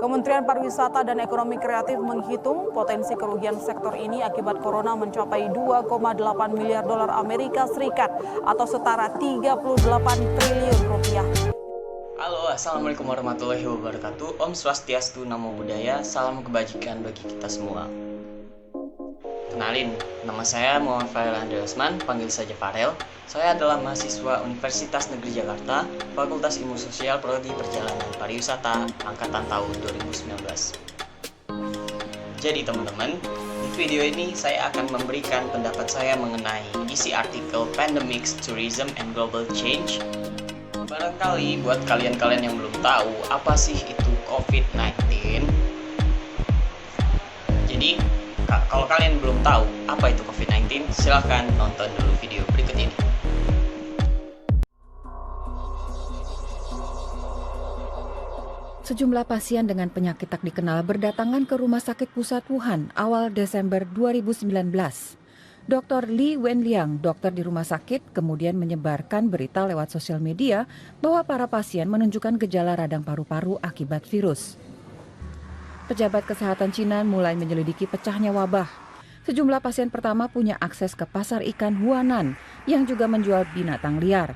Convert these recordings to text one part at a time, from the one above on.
Kementerian Pariwisata dan Ekonomi Kreatif menghitung potensi kerugian sektor ini akibat corona mencapai 2,8 miliar dolar Amerika Serikat atau setara 38 triliun rupiah. Halo, assalamualaikum warahmatullahi wabarakatuh. Om Swastiastu, Namo Buddhaya, salam kebajikan bagi kita semua. Kenalin, nama saya Muhammad Farel Andre Usman, panggil saja Farel. Saya adalah mahasiswa Universitas Negeri Jakarta, Fakultas Ilmu Sosial Prodi Perjalanan Pariwisata, angkatan tahun 2019. Jadi teman-teman, di video ini saya akan memberikan pendapat saya mengenai isi artikel Pandemics, Tourism, and Global Change. Barangkali buat kalian-kalian yang belum tahu apa sih itu COVID-19. Jadi kalau kalian belum tahu apa itu COVID-19, silahkan nonton dulu video berikut ini. Sejumlah pasien dengan penyakit tak dikenal berdatangan ke Rumah Sakit Pusat Wuhan awal Desember 2019. Dr. Li Wenliang, dokter di rumah sakit, kemudian menyebarkan berita lewat sosial media bahwa para pasien menunjukkan gejala radang paru-paru akibat virus. Pejabat kesehatan Cina mulai menyelidiki pecahnya wabah. Sejumlah pasien pertama punya akses ke pasar ikan Huanan yang juga menjual binatang liar.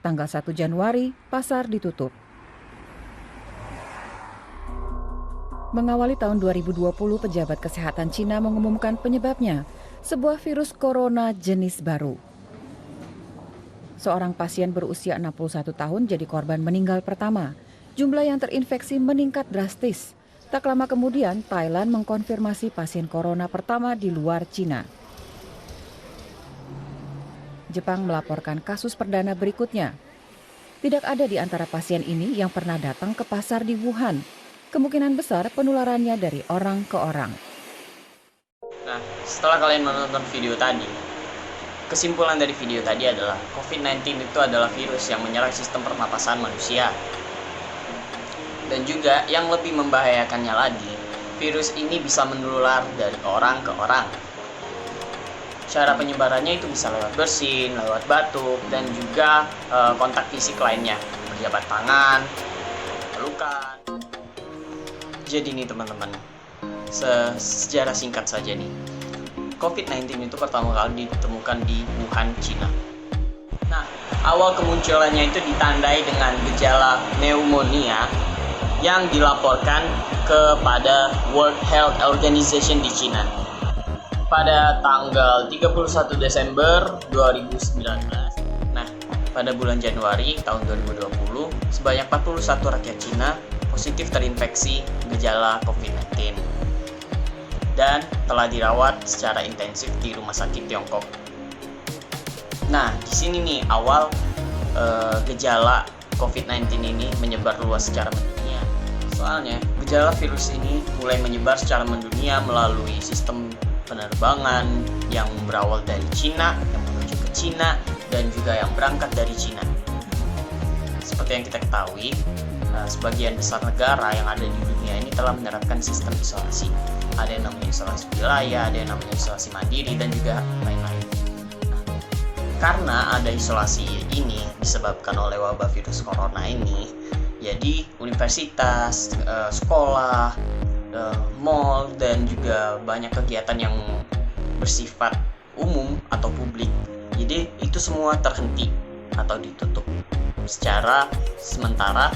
Tanggal 1 Januari, pasar ditutup. Mengawali tahun 2020, pejabat kesehatan Cina mengumumkan penyebabnya, sebuah virus corona jenis baru. Seorang pasien berusia 61 tahun jadi korban meninggal pertama. Jumlah yang terinfeksi meningkat drastis. Tak lama kemudian, Thailand mengkonfirmasi pasien corona pertama di luar Cina. Jepang melaporkan kasus perdana berikutnya. Tidak ada di antara pasien ini yang pernah datang ke pasar di Wuhan. Kemungkinan besar penularannya dari orang ke orang. Nah, setelah kalian menonton video tadi, kesimpulan dari video tadi adalah COVID-19 itu adalah virus yang menyerang sistem pernapasan manusia. Dan juga yang lebih membahayakannya lagi, virus ini bisa menular dari orang ke orang. Cara penyebarannya itu bisa lewat bersin, lewat batuk, dan juga kontak fisik lainnya, berjabat tangan, pelukan. Jadi nih teman-teman, sejarah singkat saja nih. COVID-19 itu pertama kali ditemukan di Wuhan, Cina. Nah, awal kemunculannya itu ditandai dengan gejala pneumonia yang dilaporkan kepada World Health Organization di Cina pada tanggal 31 Desember 2019. Nah, pada bulan Januari tahun 2020, sebanyak 41 rakyat Cina positif terinfeksi gejala COVID-19 dan telah dirawat secara intensif di rumah sakit Tiongkok. Nah, di sini nih awal gejala COVID-19 ini menyebar luas secara mendunia. Soalnya, gejala virus ini mulai menyebar secara mendunia melalui sistem penerbangan yang berawal dari Cina, yang menuju ke Cina, dan juga yang berangkat dari Cina. Seperti yang kita ketahui, sebagian besar negara yang ada di dunia ini telah menerapkan sistem isolasi. Ada yang namanya isolasi wilayah, ada yang namanya isolasi mandiri, dan juga lain-lain. Karena ada isolasi ini disebabkan oleh wabah virus corona ini, jadi universitas, sekolah, mall, dan juga banyak kegiatan yang bersifat umum atau publik. Jadi itu semua terhenti atau ditutup secara sementara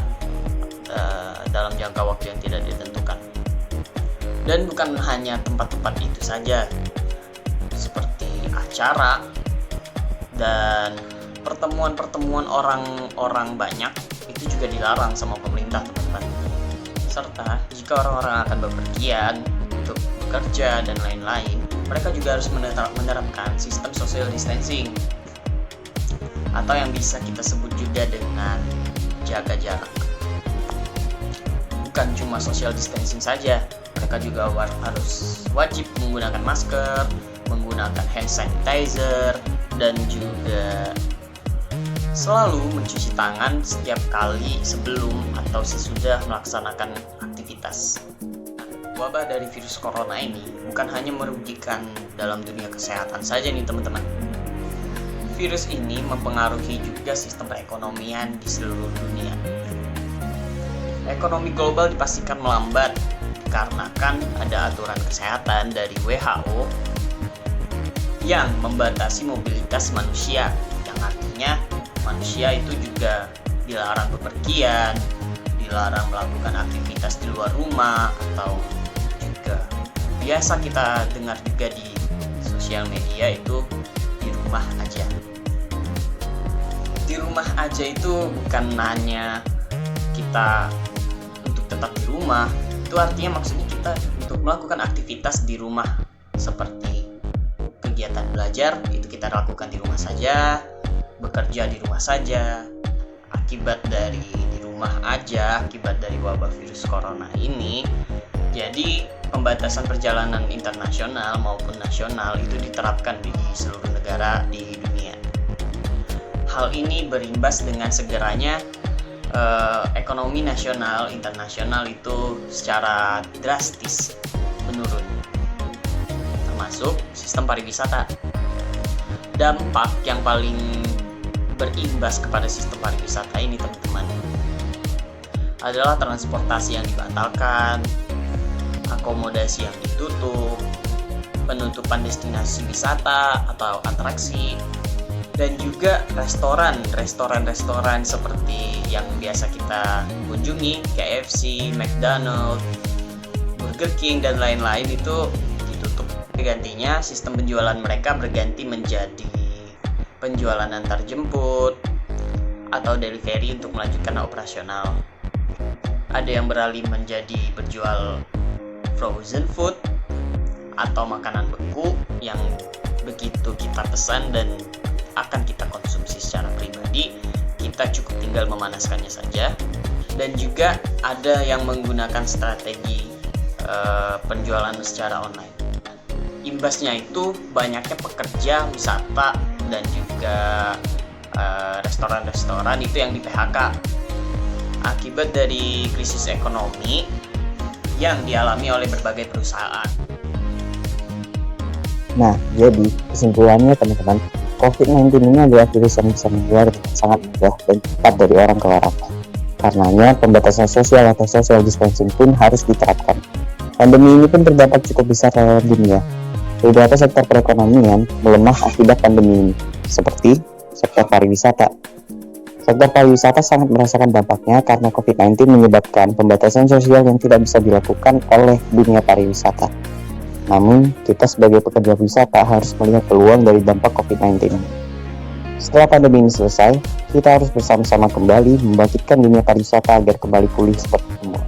dalam jangka waktu yang tidak ditentukan. Dan bukan hanya tempat-tempat itu saja, seperti acara dan pertemuan-pertemuan orang-orang banyak itu juga dilarang sama pemerintah, teman-teman. Serta jika orang-orang akan bepergian untuk bekerja dan lain-lain, mereka juga harus menerapkan sistem social distancing atau yang bisa kita sebut juga dengan jaga jarak. Bukan cuma social distancing saja, mereka juga harus wajib menggunakan masker, menggunakan hand sanitizer, dan juga selalu mencuci tangan setiap kali sebelum atau sesudah melaksanakan aktivitas. Wabah dari virus corona ini bukan hanya merugikan dalam dunia kesehatan saja nih teman-teman. Virus ini mempengaruhi juga sistem perekonomian di seluruh dunia. Ekonomi global dipastikan melambat dikarenakan ada aturan kesehatan dari WHO yang membatasi mobilitas manusia, yang artinya manusia itu juga dilarang bepergian, dilarang melakukan aktivitas di luar rumah, atau juga biasa kita dengar juga di sosial media itu di rumah aja. Di rumah aja itu bukan hanya kita untuk tetap di rumah, itu artinya maksudnya kita untuk melakukan aktivitas di rumah seperti kegiatan belajar itu kita lakukan di rumah saja, bekerja di rumah saja. Akibat dari di rumah aja, akibat dari wabah virus corona ini, jadi pembatasan perjalanan internasional maupun nasional itu diterapkan di seluruh negara di dunia. Hal ini berimbas dengan segeranya ekonomi nasional, internasional itu secara drastis menurun, termasuk sistem pariwisata. Dampak yang paling berimbas kepada sistem pariwisata ini, teman-teman, adalah transportasi yang dibatalkan, akomodasi yang ditutup, penutupan destinasi wisata atau atraksi, dan juga restoran seperti yang biasa kita kunjungi, KFC, McDonald's, Burger King, dan lain-lain itu ditutup. Gantinya sistem penjualan mereka berganti menjadi penjualan antar jemput atau delivery untuk melanjutkan operasional. Ada yang beralih menjadi berjual frozen food atau makanan beku yang begitu kita pesan dan akan kita konsumsi secara pribadi, kita cukup tinggal memanaskannya saja. Dan juga ada yang menggunakan strategi penjualan secara online. Imbasnya itu banyaknya pekerja wisata dan juga restoran-restoran itu yang di PHK akibat dari krisis ekonomi yang dialami oleh berbagai perusahaan. Nah, jadi kesimpulannya teman-teman, COVID-19 ini adalah virus yang bisa menular dengan sangat mudah dan cepat dari orang ke orang. Karenanya, pembatasan sosial atau social distancing pun harus diterapkan. Pandemi ini pun berdampak cukup besar dalam dunia. Beberapa sektor perekonomian melemah akibat pandemi ini, seperti sektor pariwisata. Sektor pariwisata sangat merasakan dampaknya karena COVID-19 menyebabkan pembatasan sosial yang tidak bisa dilakukan oleh dunia pariwisata. Namun, kita sebagai pekerja wisata harus melihat peluang dari dampak COVID-19. Setelah pandemi ini selesai, kita harus bersama-sama kembali membangkitkan dunia pariwisata agar kembali pulih seperti semula.